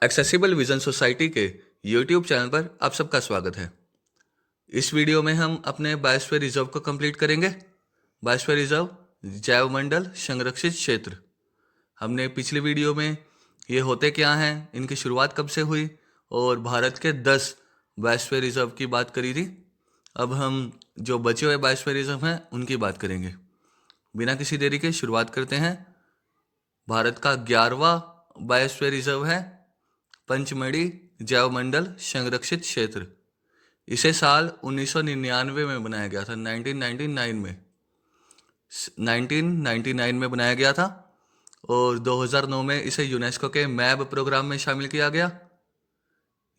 Accessible vision society के YouTube channel पर आप सबका स्वागत है। इस वीडियो में हम अपने बायोस्फीयर रिजर्व को कंप्लीट करेंगे। बायोस्फीयर रिजर्व जैवमंडल संरक्षित क्षेत्र। हमने पिछली वीडियो में ये होते क्या हैं, इनकी शुरुआत कब से हुई और भारत के 10 बायोस्फीयर रिजर्व की बात करी थी। अब हम जो बचे हुए बायोस्फीयर रिजर्व हैं उनकी बात करेंगे। बिना किसी देरी के शुरुआत करते हैं। भारत का 11वां बायोस्फीयर रिजर्व है पंचमढ़ी जैवमंडल संरक्षित क्षेत्र। इसे साल 1999 में बनाया गया था। 1999 में बनाया गया था और 2009 में इसे यूनेस्को के मैब प्रोग्राम में शामिल किया गया।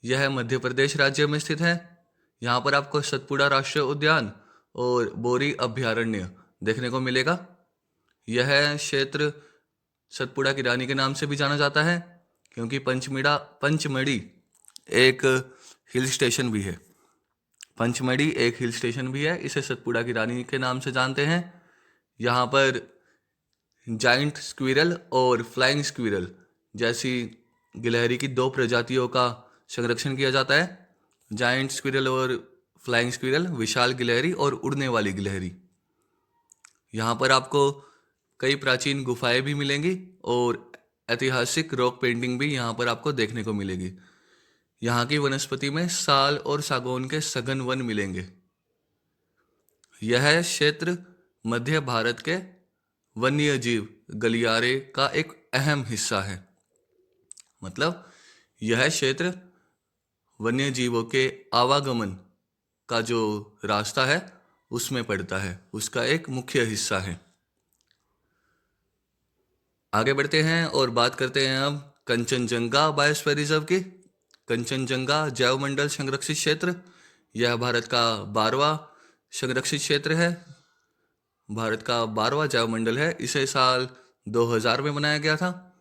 यह मध्य प्रदेश राज्य में स्थित है। यहाँ पर आपको सतपुड़ा राष्ट्रीय उद्यान और बोरी अभ्यारण्य देखने को मिलेगा। यह क्षेत्र सतपुड़ा की रानी के नाम से भी जाना जाता है क्योंकि पंचमढ़ी एक हिल स्टेशन भी है। पंचमढ़ी एक हिल स्टेशन भी है, इसे सतपुड़ा की रानी के नाम से जानते हैं। यहाँ पर जाइंट स्क्विरल और फ्लाइंग स्क्विरल जैसी गिलहरी की 2 प्रजातियों का संरक्षण किया जाता है। जाइंट स्क्विरल और फ्लाइंग स्क्विरल, विशाल गिलहरी और उड़ने वाली गिलहरी। यहाँ पर आपको कई प्राचीन गुफाएं भी मिलेंगी और ऐतिहासिक रॉक पेंटिंग भी यहाँ पर आपको देखने को मिलेगी। यहाँ की वनस्पति में साल और सागौन के सघन वन मिलेंगे। यह क्षेत्र मध्य भारत के वन्य जीव गलियारे का एक अहम हिस्सा है। मतलब यह क्षेत्र वन्य जीवों के आवागमन का जो रास्ता है उसमें पड़ता है, उसका एक मुख्य हिस्सा है। आगे बढ़ते हैं और बात करते हैं अब कंचनजंगा बायोस्फीयर रिजर्व की। कंचनजंगा जैवमंडल संरक्षित क्षेत्र, यह भारत का 12वां संरक्षित क्षेत्र है। भारत का 12वां जैवमंडल है। इसे साल 2000 में बनाया गया था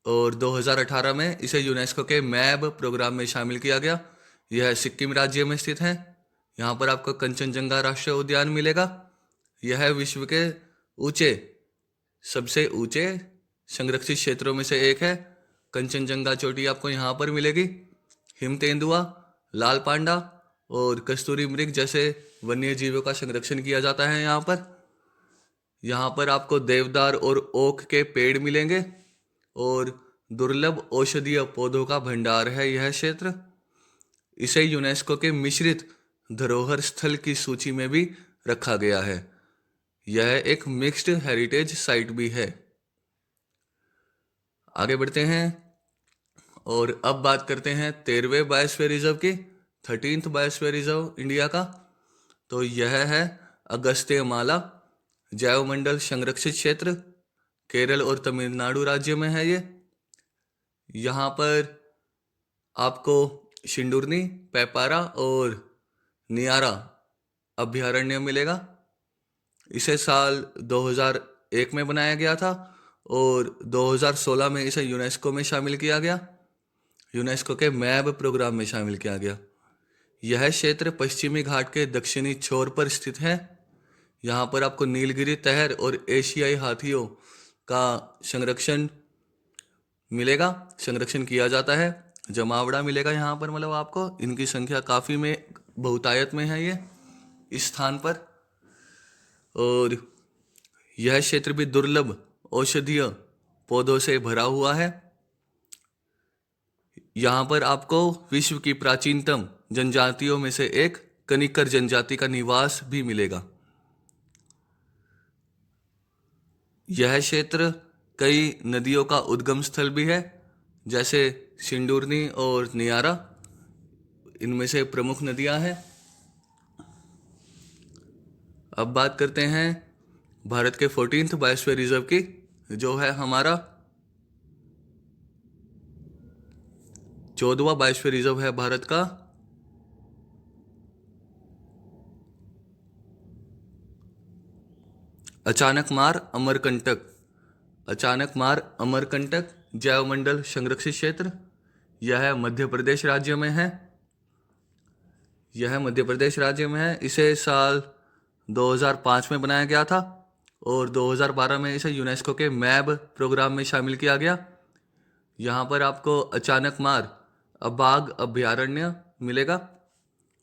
और 2018 में इसे यूनेस्को के मैब प्रोग्राम में शामिल किया गया। यह सिक्किम राज्य में स्थित है। यहाँ पर आपको कंचनजंगा राष्ट्रीय उद्यान मिलेगा। यह विश्व के सबसे ऊंचे संरक्षित क्षेत्रों में से एक है। कंचनजंगा चोटी आपको यहाँ पर मिलेगी। हिम तेंदुआ, लाल पांडा और कस्तूरी मृग जैसे वन्य जीवों का संरक्षण किया जाता है। यहाँ पर आपको देवदार और ओक के पेड़ मिलेंगे और दुर्लभ औषधीय पौधों का भंडार है यह क्षेत्र। इसे यूनेस्को के मिश्रित धरोहर स्थल की सूची में भी रखा गया है। यह एक मिक्स्ड हेरिटेज साइट भी है। आगे बढ़ते हैं और अब बात करते हैं 13वें बायोस्फीयर रिजर्व की, 13th बायोस्फीयर रिजर्व इंडिया का। तो यह है अगस्त्यमाला जैवमंडल संरक्षित क्षेत्र। केरल और तमिलनाडु राज्य में है ये। यहाँ पर आपको शिंडुरनी, पेपारा और नियारा अभ्यारण्य मिलेगा। इसे साल 2001 में बनाया गया था और 2016 में इसे यूनेस्को में शामिल किया गया। यूनेस्को के मैब प्रोग्राम में शामिल किया गया। यह क्षेत्र पश्चिमी घाट के दक्षिणी छोर पर स्थित है। यहाँ पर आपको नीलगिरी तहर और एशियाई हाथियों का संरक्षण मिलेगा, संरक्षण किया जाता है। जमावड़ा मिलेगा यहाँ पर, मतलब आपको इनकी संख्या काफ़ी में बहुतायत में है ये इस स्थान पर। और यह क्षेत्र भी दुर्लभ औषधीय पौधों से भरा हुआ है। यहाँ पर आपको विश्व की प्राचीनतम जनजातियों में से एक कनिकर जनजाति का निवास भी मिलेगा। यह क्षेत्र कई नदियों का उद्गम स्थल भी है, जैसे सिंडूरनी और नियारा इनमें से प्रमुख नदियां हैं। अब बात करते हैं भारत के 14th बायोस्फीयर रिजर्व की, जो है हमारा 14वां बायोस्फीयर रिजर्व है भारत का। अचानकमार अमरकंटक जैवमंडल संरक्षित क्षेत्र। यह मध्य प्रदेश राज्य में है। इसे साल 2005 में बनाया गया था और 2012 में इसे यूनेस्को के मैब प्रोग्राम में शामिल किया गया। यहाँ पर आपको अचानक मार बाघ अभयारण्य मिलेगा।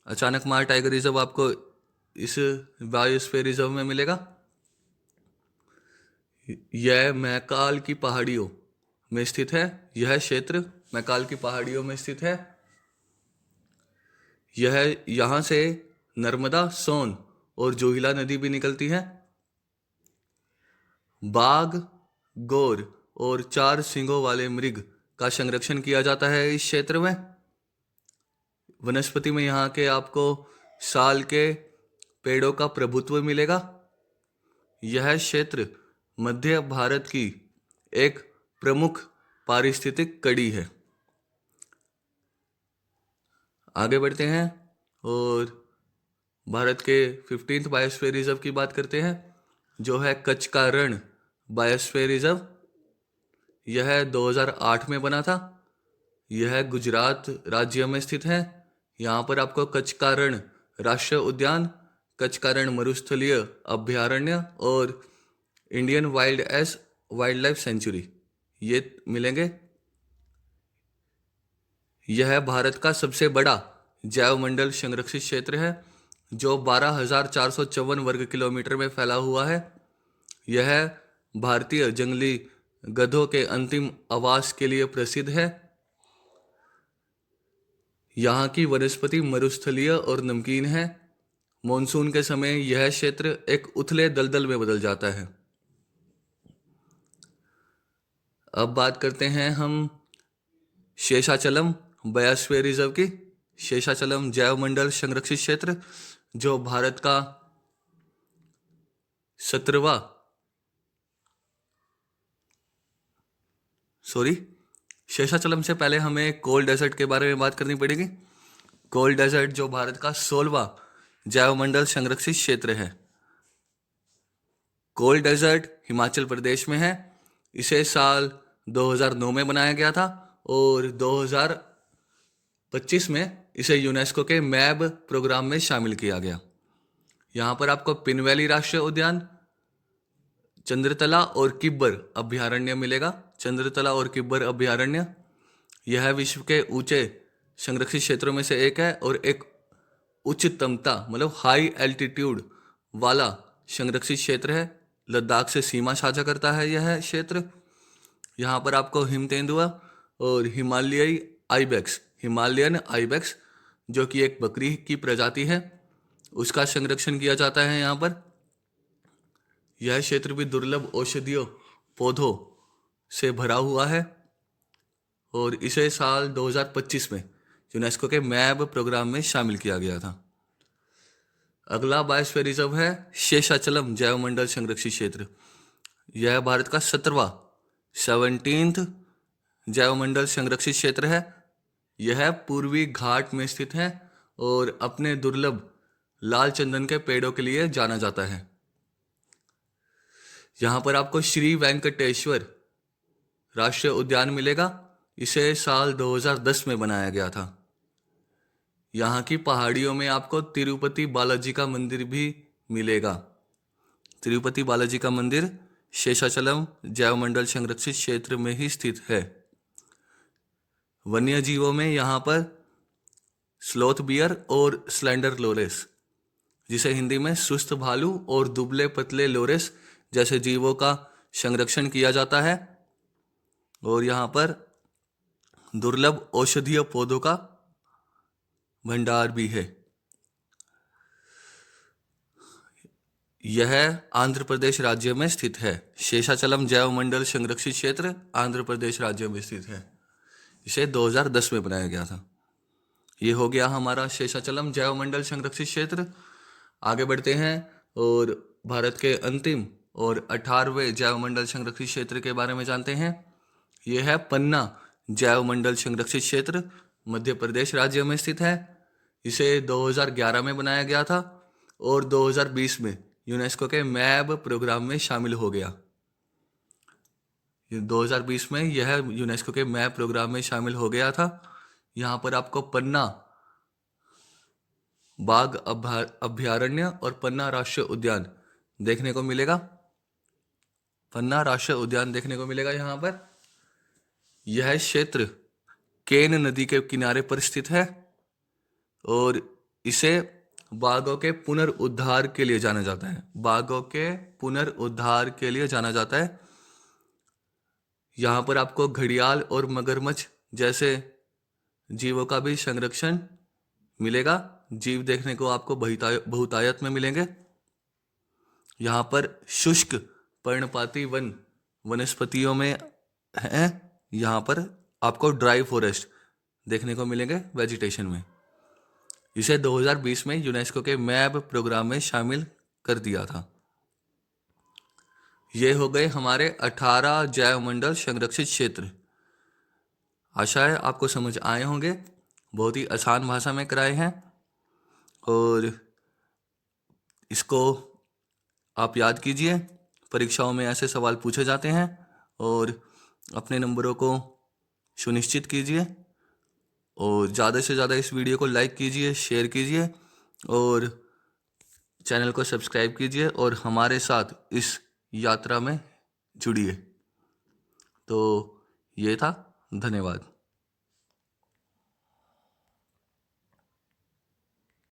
अचानक मार टाइगर रिजर्व आपको इस बायोस्फीयर रिजर्व में मिलेगा। यह मैकाल की पहाड़ियों में स्थित है। यह क्षेत्र मैकाल की पहाड़ियों में स्थित है। यह यहाँ से नर्मदा, सोन और जोहिला नदी भी निकलती है। बाघ, गोर और 4 सींगों वाले मृग का संरक्षण किया जाता है इस क्षेत्र में। वनस्पति में यहाँ के आपको साल के पेड़ों का प्रभुत्व मिलेगा। यह क्षेत्र मध्य भारत की एक प्रमुख पारिस्थितिक कड़ी है। आगे बढ़ते हैं और भारत के 15th बायोस्फीयर रिजर्व की बात करते हैं, जो है कच्छ का रण बायोस्फीयर रिजर्व। यह 2008 में बना था। यह गुजरात राज्य में स्थित है। यहाँ पर आपको कच्छ का रण राष्ट्रीय उद्यान, कच्छ का रण मरुस्थलीय अभयारण्य और इंडियन वाइल्ड लाइफ सेंचुरी ये मिलेंगे। यह भारत का सबसे बड़ा जैवमंडल संरक्षित क्षेत्र है, जो 12,454 वर्ग किलोमीटर में फैला हुआ है। यह भारतीय जंगली गधों के अंतिम आवास के लिए प्रसिद्ध है। यहाँ की वनस्पति मरुस्थलीय और नमकीन है। मॉनसून के समय यह क्षेत्र एक उथले दलदल में बदल जाता है। अब बात करते हैं हम शेषाचलम बायोस्फीयर रिजर्व की। शेषाचलम जैवमंडल संरक्षित क्षेत्र, जो भारत का 17वां शेषाचलम से पहले हमें कोल डेजर्ट के बारे में बात करनी पड़ेगी। कोल डेजर्ट जो भारत का 16वां जैवमंडल संरक्षित क्षेत्र है। कोल डेजर्ट हिमाचल प्रदेश में है। इसे साल 2009 में बनाया गया था और 2025 में इसे यूनेस्को के मैब प्रोग्राम में शामिल किया गया। यहाँ पर आपको पिन वैली राष्ट्रीय उद्यान, चंद्रतला और किब्बर अभयारण्य मिलेगा। चंद्रतला और किब्बर अभयारण्य यह विश्व के ऊंचे संरक्षित क्षेत्रों में से एक है और एक उच्चतमता मतलब हाई एल्टीट्यूड वाला संरक्षित क्षेत्र है। लद्दाख से सीमा साझा करता है यह क्षेत्र। यहाँ पर आपको हिम तेंदुआ और हिमालयन आइबेक्स जो कि एक बकरी की प्रजाति है, उसका संरक्षण किया जाता है यहाँ पर। यह क्षेत्र भी दुर्लभ औषधीय पौधों से भरा हुआ है और इसे साल 2025 में यूनेस्को के मैब प्रोग्राम में शामिल किया गया था। अगला बायोस्फीयर रिजर्व है शेषाचलम जैवमंडल संरक्षित क्षेत्र। यह भारत का 17वां जैवमंडल संरक्षित क्षेत्र है। यह पूर्वी घाट में स्थित है और अपने दुर्लभ लाल चंदन के पेड़ों के लिए जाना जाता है। यहाँ पर आपको श्री वेंकटेश्वर राष्ट्रीय उद्यान मिलेगा। इसे साल 2010 में बनाया गया था। यहाँ की पहाड़ियों में आपको तिरुपति बालाजी का मंदिर भी मिलेगा। तिरुपति बालाजी का मंदिर शेषाचलम जैवमंडल संरक्षित क्षेत्र में ही स्थित है। वन्य जीवों में यहाँ पर स्लोथ बियर और स्लेंडर लोरेस, जिसे हिंदी में सुस्त भालू और दुबले पतले लोरेस जैसे जीवों का संरक्षण किया जाता है। और यहाँ पर दुर्लभ औषधीय पौधों का भंडार भी है। यह आंध्र प्रदेश राज्य में स्थित है। शेषाचलम जैवमंडल संरक्षित क्षेत्र आंध्र प्रदेश राज्य में स्थित है। इसे 2010 में बनाया गया था। ये हो गया हमारा शेषाचलम जैवमंडल संरक्षित क्षेत्र। आगे बढ़ते हैं और भारत के अंतिम और 18वें जैवमंडल संरक्षित क्षेत्र के बारे में जानते हैं। यह है पन्ना जैवमंडल संरक्षित क्षेत्र, मध्य प्रदेश राज्य में स्थित है। इसे 2011 में बनाया गया था और 2020 में यूनेस्को के मैब प्रोग्राम में शामिल हो गया। 2020 में यह यूनेस्को के मैप प्रोग्राम में शामिल हो गया था। यहाँ पर आपको पन्ना बाघ अभयारण्य और पन्ना राष्ट्रीय उद्यान देखने को मिलेगा। पन्ना राष्ट्रीय उद्यान देखने को मिलेगा यहाँ पर। यह क्षेत्र केन नदी के किनारे पर स्थित है और इसे बाघों के पुनर्उद्धार के लिए जाना जाता है। बाघों के पुनर्उद्धार के लिए जाना जाता है। यहाँ पर आपको घड़ियाल और मगरमच्छ जैसे जीवों का भी संरक्षण मिलेगा। जीव देखने को आपको बहुतायत में मिलेंगे। यहाँ पर शुष्क पर्णपाती वनस्पतियों में है। यहाँ पर आपको ड्राई फॉरेस्ट देखने को मिलेंगे वेजिटेशन में। इसे 2020 में यूनेस्को के मैप प्रोग्राम में शामिल कर दिया था। ये हो गए हमारे 18 जैव मंडल संरक्षित क्षेत्र। आशा है आपको समझ आए होंगे। बहुत ही आसान भाषा में कराए हैं और इसको आप याद कीजिए। परीक्षाओं में ऐसे सवाल पूछे जाते हैं और अपने नंबरों को सुनिश्चित कीजिए और ज़्यादा से ज़्यादा इस वीडियो को लाइक कीजिए, शेयर कीजिए और चैनल को सब्सक्राइब कीजिए और हमारे साथ इस यात्रा में जुड़िए। तो ये था। धन्यवाद।